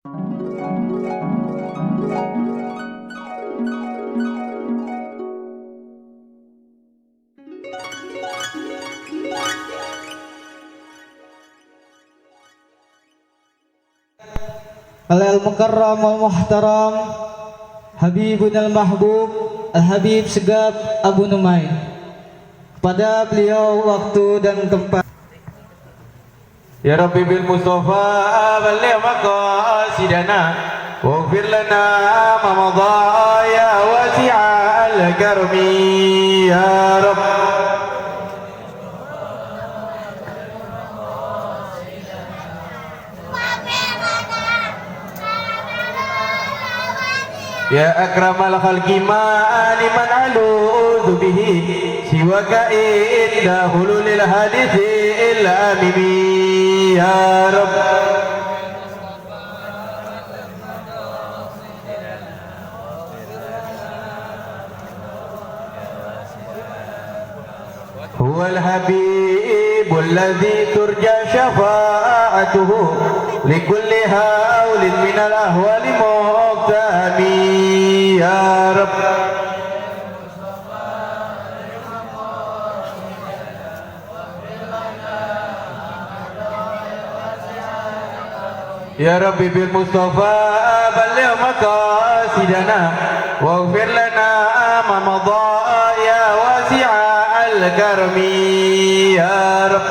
Al-Mukarram Al-Muhtaram Habibun Al-Mahbub Al-Habib Segaf Abu Numay. Kepada beliau waktu dan tempat. Ya Rabbi bil Mustafa balligh maqasidana waghfir lana ma madha ya wasi'al karmi ya Rabb. Ya akramal khalqi ma liman aludu bihi siwaka inda hululil hadithil amimi ya Rabb. Huwal habibul ladzi turja syafa'atuhu likulli haulin minal ahwali muqtami ya Rabb. Ya Rabbi bil Mustafa balligh maqasidana waghfir lana ma madha ya wasi'al karmi ya Rabb.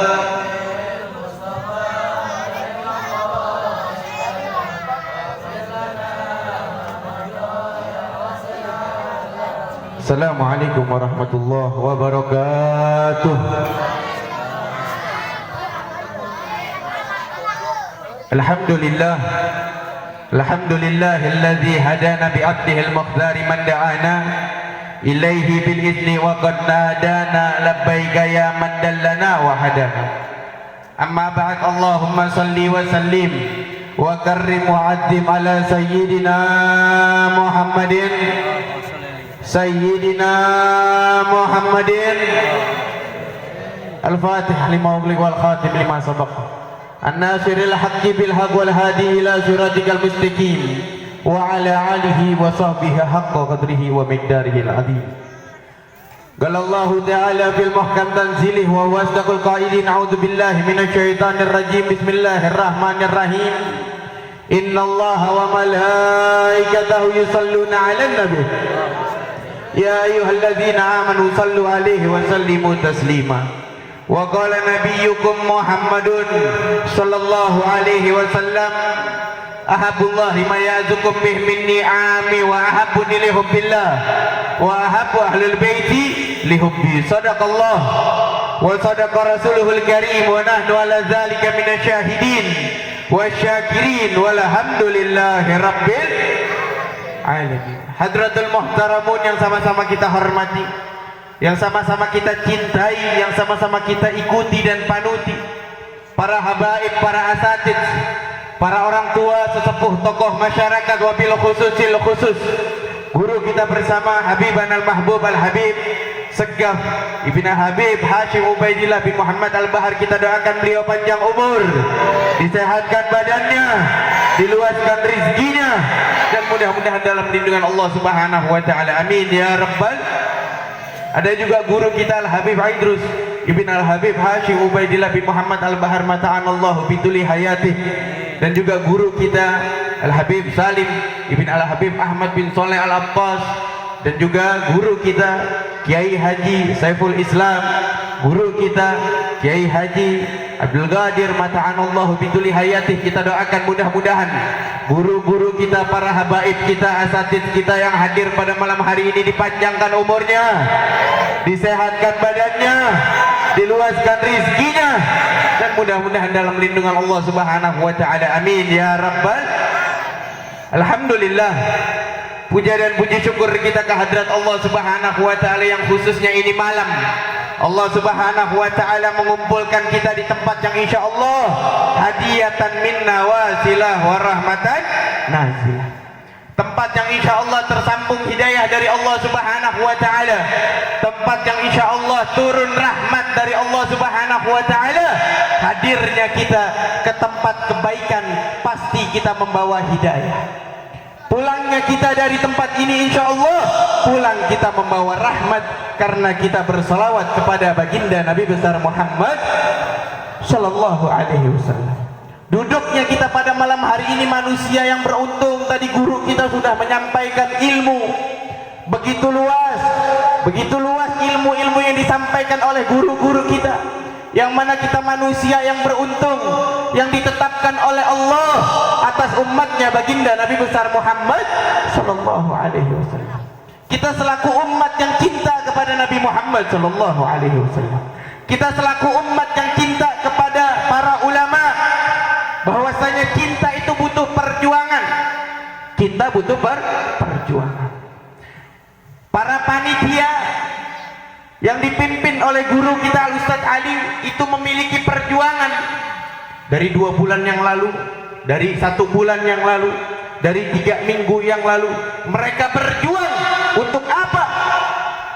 Assalamualaikum warahmatullahi wabarakatuh. Alhamdulillah, alhamdulillahilladzi hadana bi'abdihil muqdari man da'ana ilaihi bil izni wa qad nadana labbaika ya man dallana wa hadana. Amma ba'd, Allahumma salli wa sallim wa karrim wa addim ala sayyidina Muhammadin al-fatih lima ughliq wal khatim lima sabaq an-nasiril haqqi bil haqq wal hadi ila siratikal mustaqim wa ala alihi wa sahbihi haqqa qadrihi wa miqdarihi al-azim. Qala Allah ta'ala fil muhkam tanzilih wa huwa asdaqul qailin a'udzu billahi minasy syaithanir rajim bismillahirrahmanirrahim. Innallaha wa malaikatahu yusalluna 'alan nabi ya ayyuhalladzina amanu sallu 'alaihi wa sallimu taslima. Wa qala nabiyyukum Muhammadun sallallahu alaihi wasallam ahabbullahi ma yazukum bih minni ami wa ahabbuni li hubbillah wa ahabbu ahlul baiti li hubbi. Sadaqallah wa sadaqa rasuluhul karim wa nahnu ala dzalika minasyahidin wasyakirin walhamdulillahi rabbil alamin. Hadratul muhtaramun yang sama-sama kita hormati, yang sama-sama kita cintai, yang sama-sama kita ikuti dan panuti, para habaib, para asatid, para orang tua, sesepuh, tokoh masyarakat, wabil khususil khusus guru kita bersama Habiban al-Mahbub al-Habib Segaf Ibn Habib Hashim Ubaidillah bin Muhammad al-Bahar. Kita doakan beliau panjang umur, disehatkan badannya, diluaskan rizkinya, dan mudah-mudahan dalam lindungan Allah subhanahu wa ta'ala, amin ya rabbal. Ada juga guru kita Al-Habib Idrus Ibn Al-Habib Hashim Ubaidillah bin Muhammad Al-Bahar mata'anallahu biduli hayatih, dan juga guru kita Al-Habib Salim Ibn Al-Habib Ahmad bin Soleh Al-Abbas, dan juga guru kita Kiai Haji Saiful Islam, guru kita Kiai Haji Abdul Qadir mata'anallahu biduli hayatih. Kita doakan mudah-mudahan guru-guru kita, para habaib kita, asatid kita yang hadir pada malam hari ini dipanjangkan umurnya, disehatkan badannya, diluaskan rizkinya, dan mudah-mudahan dalam lindungan Allah subhanahu wa ta'ala, amin ya rabbal. Alhamdulillah, puja dan puji syukur kita kehadrat Allah subhanahu wa ta'ala yang khususnya ini malam Allah subhanahu wa ta'ala mengumpulkan kita di tempat yang insya Allah hadiyatan minna wasilah wa rahmatan nazilah, tempat yang insya Allah tersambung hidayah dari Allah subhanahu wa ta'ala, tempat yang insya Allah turun rahmat dari Allah subhanahu wa ta'ala. Hadirnya kita ke tempat kebaikan pasti kita membawa hidayah. Pulangnya kita dari tempat ini insya Allah pulang kita membawa rahmat karena kita berselawat kepada baginda Nabi besar Muhammad sallallahu alaihi wasallam. Duduknya kita pada malam hari ini manusia yang beruntung. Tadi guru kita sudah menyampaikan ilmu begitu luas ilmu-ilmu yang disampaikan oleh guru-guru kita, yang mana kita manusia yang beruntung yang ditetapkan oleh Allah atas umatnya baginda Nabi besar Muhammad sallallahu alaihi wasallam. Kita selaku umat yang cinta kepada Nabi Muhammad sallallahu alaihi wasallam, kita selaku umat yang cinta kepada para ulama, bahwasanya cinta itu butuh perjuangan. Kita butuh perjuangan. Para panitia yang dipimpin oleh guru kita Ustadz Ali itu memiliki perjuangan dari 2 bulan yang lalu, dari 1 bulan yang lalu, dari 3 minggu yang lalu. Mereka berjuang untuk apa?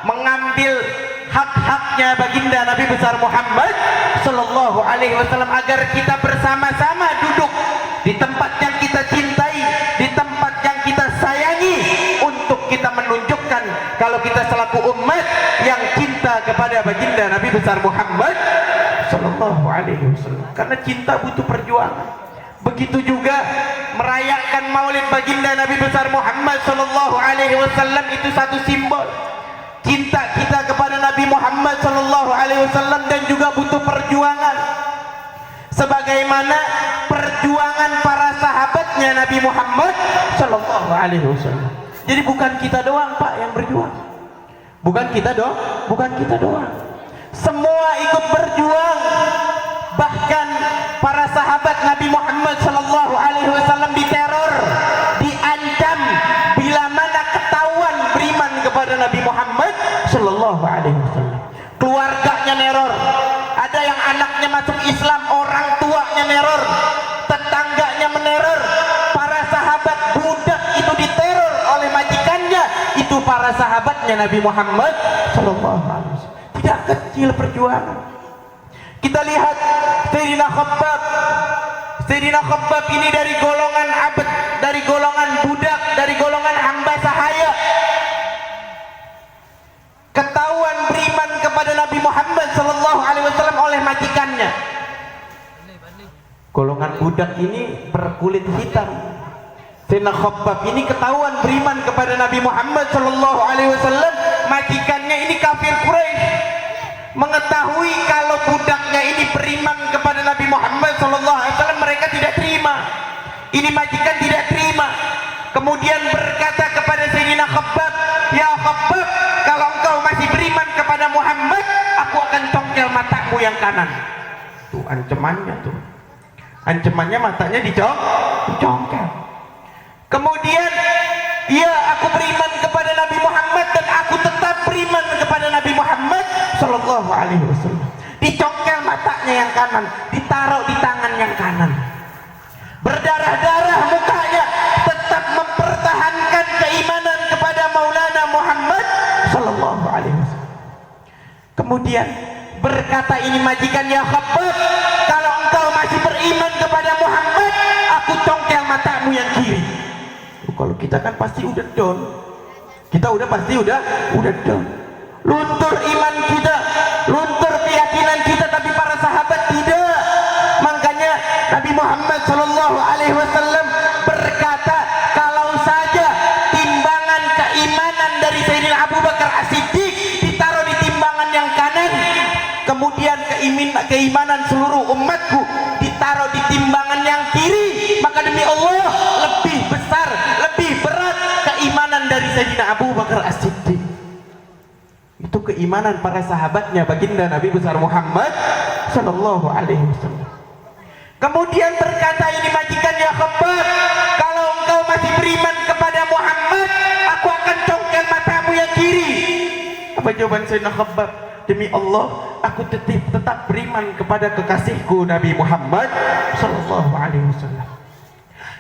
Mengambil hak-haknya baginda Nabi besar Muhammad sallallahu alaihi wasallam agar kita bersama-sama duduk di tempat yang kita cintai, di tempat yang kita sayangi, untuk kita menunjukkan kalau kita selaku umat yang cinta kepada baginda Nabi besar Muhammad sallallahu alaihi wasallam. Karena cinta butuh perjuangan. Begitu juga merayakan maulid baginda Nabi besar Muhammad sallallahu alaihi wasallam, itu satu simbol cinta kita kepada Nabi Muhammad sallallahu alaihi wasallam, dan juga butuh perjuangan sebagaimana perjuangan para sahabatnya Nabi Muhammad sallallahu alaihi wasallam. Jadi bukan kita doang Pak yang berjuang. Bukan kita doang. Semua ikut berjuang. Bahkan para sahabat Nabi Muhammad sallallahu alaihi wasallam diteror, diancam bila mana ketahuan beriman kepada Nabi Muhammad sallallahu alaihi wasallam. Keluarganya neror. Ada yang anaknya masuk Islam, orang tuanya neror, tetangganya meneror. Para sahabat budak itu diteror oleh majikannya. Itu para sahabatnya Nabi Muhammad sallallahu alaihi wasallam. Tidak kecil perjuangan. Kita lihat Sayyidina Khabbab ini dari golongan abad, dari golongan budak, dari golongan hamba sahaya. Ketahuan beriman kepada Nabi Muhammad sallallahu alaihi wasallam oleh majikannya. Golongan budak ini berkulit hitam. Sayyidina Khabbab ini ketahuan beriman kepada Nabi Muhammad sallallahu alaihi wasallam, majikannya ini kafir Quraisy. Mengetahui kalau budaknya ini beriman kepada Nabi Muhammad sallallahu alaihi wasallam, mereka tidak terima. Ini majikan tidak terima. Kemudian berkata kepada Sayyidina Khabbab, "Ya Khabbab, kalau engkau masih beriman kepada Muhammad, aku akan congkel matamu yang kanan." Tuh ancamannya tuh. Ancamannya matanya dicongkel. Kemudian, "Ya, aku beriman kepada Nabi Muhammad dan aku tetap beriman kepada Nabi Muhammad sallallahu alaihi wasallam." Dicongkel matanya yang kanan, ditaruh di tangan yang kanan. Berdarah-darah mukanya, tetap mempertahankan keimanan kepada Maulana Muhammad sallallahu alaihi wasallam. Kemudian berkata ini majikan, "Ya Khabbab, kalau engkau masih beriman kepada Muhammad, aku congkel matamu yang kiri." Kalau kita kan pasti udah down. Kita pasti udah down. Luntur iman kita, luntur keyakinan kita, tapi para sahabat tidak. Makanya Nabi Muhammad sallallahu alaihi wasallam berkata, kalau saja timbangan keimanan dari Sayyidina Abu Bakar As-Siddiq ditaruh di timbangan yang kanan, kemudian keimanan seluruh umatku ditaruh di timbangan yang kiri, maka demi Allah lebih besar, lebih berat keimanan dari Sayyidina Abu Bakar As-Siddiq. Itu keimanan para sahabatnya baginda Nabi besar Muhammad sallallahu alaihi wasallam. Kemudian berkata ini majikan, "Ya Khabbab, kalau engkau masih beriman kepada Muhammad, aku akan congkel matamu yang kiri." Apa jawaban Sayyidina Khabbab? "Demi Allah, aku tetap beriman kepada kekasihku Nabi Muhammad sallallahu alaihi wasallam."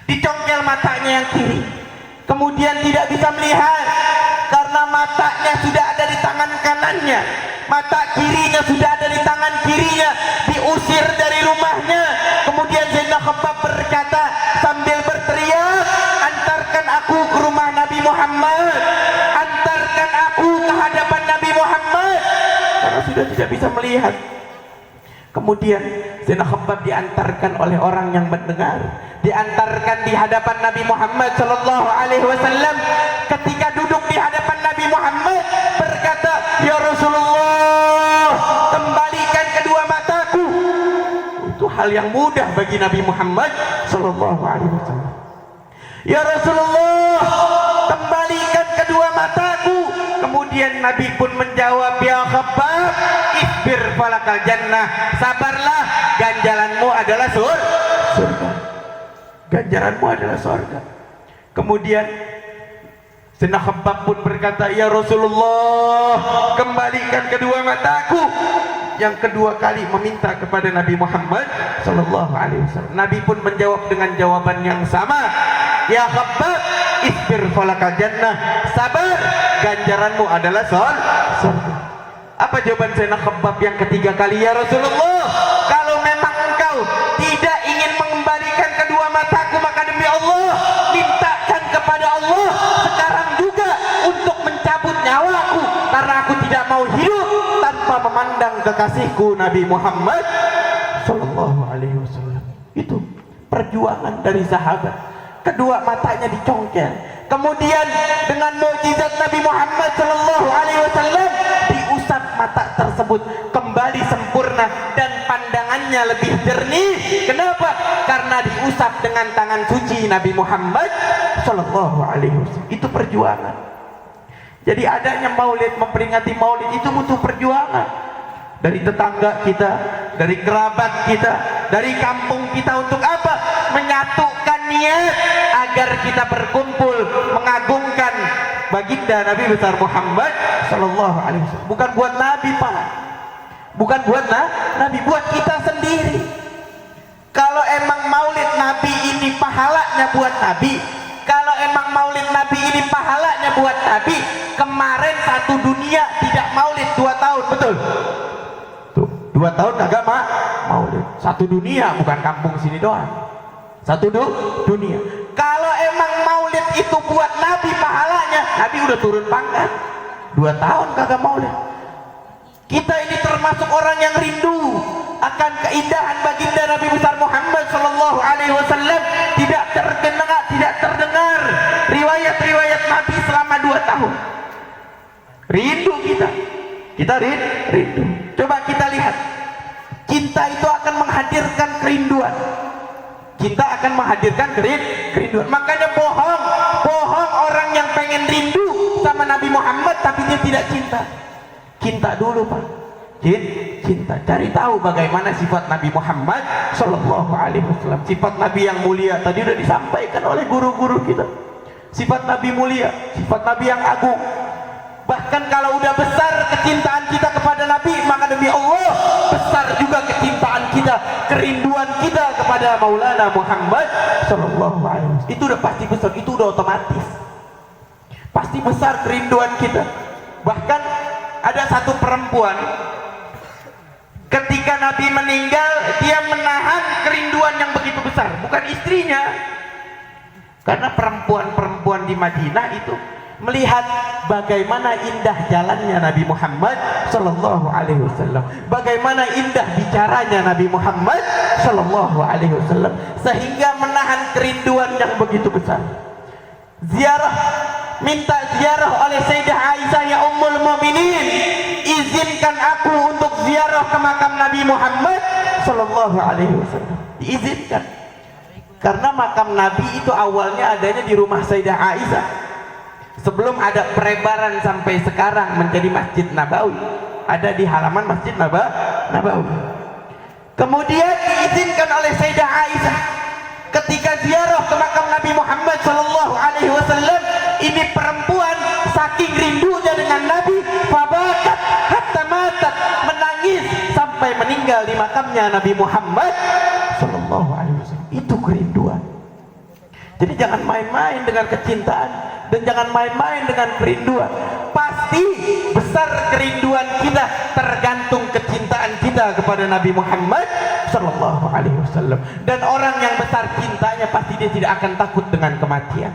Dicongkel matanya yang kiri. Kemudian tidak bisa melihat karena matanya sudah ada di tangan kanannya, mata kirinya sudah ada di tangan kirinya, diusir dari rumahnya. Kemudian Sayyidina Khabbab berkata sambil sudah tidak bisa melihat. Kemudian Sayyidina Khabbab diantarkan oleh orang yang mendengar, diantarkan di hadapan Nabi Muhammad sallallahu alaihi wasallam. Ketika duduk di hadapan Nabi Muhammad berkata, "Ya Rasulullah, kembalikan kedua mataku." Itu hal yang mudah bagi Nabi Muhammad sallallahu alaihi wasallam. "Ya Rasulullah, kembalikan kedua mataku." Kemudian Nabi pun menjawab, "Ya Khabbab, isbir falakal jannah." Sabarlah, ganjaranmu adalah surga. Ganjaranmu adalah surga. Kemudian Sayyidina Khabbab pun berkata, "Ya Rasulullah, kembalikan kedua mataku." Yang kedua kali meminta kepada Nabi Muhammad sallallahu alaihi wasallam. Nabi pun menjawab dengan jawaban yang sama, "Ya Khabbab, isbir falakal jannah." Sabar, ganjaranmu adalah surga. Apa jawaban Sayyidina Khabbab yang ketiga kali? "Ya Rasulullah, kalau memang engkau tidak ingin mengembalikan kedua mataku, maka demi Allah, mintakan kepada Allah sekarang juga untuk mencabut nyawaku, karena aku tidak mau hidup tanpa memandang kekasihku Nabi Muhammad sallallahu alaihi wasallam." Itu perjuangan dari sahabat. Kedua matanya dicongkel. Kemudian dengan mukjizat Nabi Muhammad sallallahu alaihi wasallam diusap mata tersebut kembali sempurna dan pandangannya lebih jernih. Kenapa? Karena diusap dengan tangan suci Nabi Muhammad sallallahu alaihi wasallam. Itu perjuangan. Jadi adanya maulid, memperingati maulid itu butuh perjuangan dari tetangga kita, dari kerabat kita, dari kampung kita. Untuk apa? Menyatukan niat agar kita berkumpul mengagungkan baginda Nabi besar Muhammad sallallahu alaihi wasallam. Bukan buat Nabi, Pak. Bukan buat Nabi, buat kita sendiri. Kalau emang maulid Nabi ini pahalanya buat Nabi, kalau emang maulid Nabi ini pahalanya buat Nabi, kemarin satu dunia tidak maulid 2 tahun, betul? Tuh, 2 tahun kagak maulid. Satu dunia, bukan kampung sini doang. Satu dunia. Kalau emang maulid itu buat Nabi pahalanya, Nabi udah turun pangkat. 2 tahun kagak maulid. Kita ini termasuk orang yang rindu akan keindahan baginda Nabi besar Muhammad sallallahu alaihi wasallam. Tidak terdengar riwayat-riwayat Nabi selama 2 tahun. Rindu kita rindu. Coba kita lihat, cinta itu akan menghadirkan kerinduan. Cinta akan menghadirkan kerinduan. Makanya bohong orang yang pengen rindu sama Nabi Muhammad tapi dia tidak cinta. Cinta dulu, Pak. Cinta. Cari tahu bagaimana sifat Nabi Muhammad sallallahu alaihi wasallam. Sifat Nabi yang mulia tadi sudah disampaikan oleh guru-guru kita. Sifat Nabi mulia, sifat Nabi yang agung. Bahkan kalau udah besar kecintaan kita kepada Nabi, maka demi Allah besar juga kecintaan kita, kerinduan kita kepada Maulana Muhammad sallallahu alaihi wasallam. Itu udah pasti besar, itu udah otomatis. Pasti besar kerinduan kita. Bahkan ada satu perempuan, ketika Nabi meninggal, dia menahan kerinduan yang begitu besar, bukan istrinya. Karena perempuan-perempuan di Madinah itu melihat bagaimana indah jalannya Nabi Muhammad sallallahu alaihi wasallam, bagaimana indah bicaranya Nabi Muhammad sallallahu alaihi wasallam, sehingga menahan kerinduan yang begitu besar. Minta ziarah oleh Sayyidah Aisyah, "Ya Ummul Mukminin, izinkan aku untuk ziarah ke makam Nabi Muhammad sallallahu alaihi wasallam." Diizinkan. Karena makam Nabi itu awalnya adanya di rumah Sayyidah Aisyah. Sebelum ada perebaran sampai sekarang menjadi Masjid Nabawi, ada di halaman Masjid Nabawi. Kemudian diizinkan oleh Sayyidah Aisyah ketika ziarah ke makam Nabi Muhammad sallallahu alaihi wasallam. Ini perempuan saking rindunya dengan Nabi, fabakat hatta matat, menangis sampai meninggal di makamnya Nabi Muhammad sallallahu alaihi wasallam. Itu kerinduan. Jadi jangan main-main dengan kecintaan dan jangan main-main dengan kerinduan. Pasti besar kerinduan kita tergantung kecintaan kita kepada Nabi Muhammad sallallahu alaihi wasallam. Dan orang yang besar cintanya pasti dia tidak akan takut dengan kematian.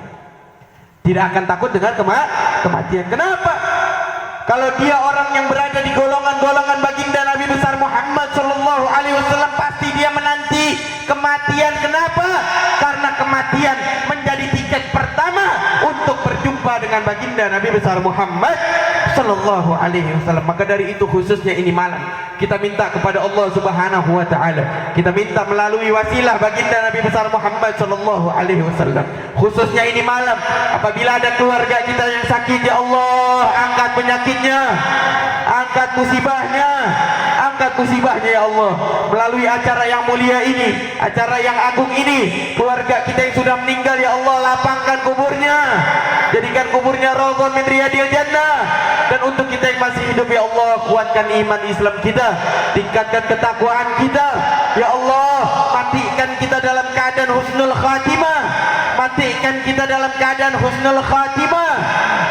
Tidak akan takut dengan kematian. Kenapa? Kalau dia orang yang berada di golongan-golongan baginda Nabi besar Muhammad sallallahu alaihi wasallam, pasti dia menanti kematian. Kenapa? Karena kematian menjadi tiket pertama untuk berjumpa dengan baginda Nabi besar Muhammad sallallahu alaihi wasallam. Maka dari itu khususnya ini malam kita minta kepada Allah Subhanahu wa taala, kita minta melalui wasilah baginda Nabi besar Muhammad sallallahu alaihi wasallam, khususnya ini malam apabila ada keluarga kita yang sakit, ya Allah angkat penyakitnya, angkat musibahnya ya Allah. Melalui acara yang mulia ini, acara yang agung ini, keluarga kita yang sudah meninggal, ya Allah lapangkan kuburnya, jadikan kuburnya raudhah min riyadil jannah. Dan untuk kita yang masih hidup, ya Allah kuatkan iman Islam kita, tingkatkan ketakwaan kita, ya Allah matikan kita dalam keadaan husnul khatimah, matikan kita dalam keadaan husnul khatimah,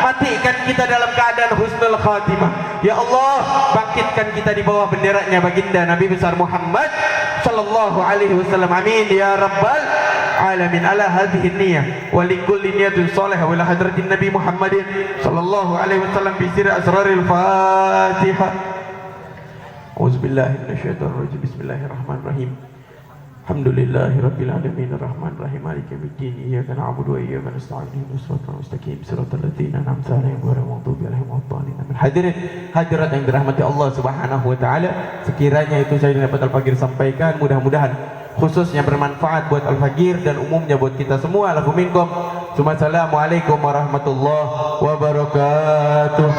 matikan kita dalam keadaan husnul khatimah, ya Allah bangkitkan kita di bawah benderanya baginda Nabi besar Muhammad sallallahu alaihi wasallam. Amin ya rabbal alamin. Ala hadhihi niyyah wa likulli niyatin salihah wa ila hadratin Nabi Muhammadin sallallahu alaihi wasallam bi sirri asraril Fatihah. Auzubillahi minasyaitonir rajim. Bismillahirrahmanirrahim. Alhamdulillahi rabbil alamin arrahmanir rahim maliki yaumiddin iyyaka na'budu wa iyyaka nasta'in ihdinas siratal mustaqim siratal ladzina an'amta 'alaihim ghairil maghdubi alaihim waladdallin. Hadirin hadirat yang dirahmati Allah Subhanahu wa taala, sekiranya itu saya dapat Al-Faqir sampaikan, mudah-mudahan khususnya bermanfaat buat Al-Faqir dan umumnya buat kita semua. Lafu minkum. Assalamualaikum warahmatullahi wabarakatuh.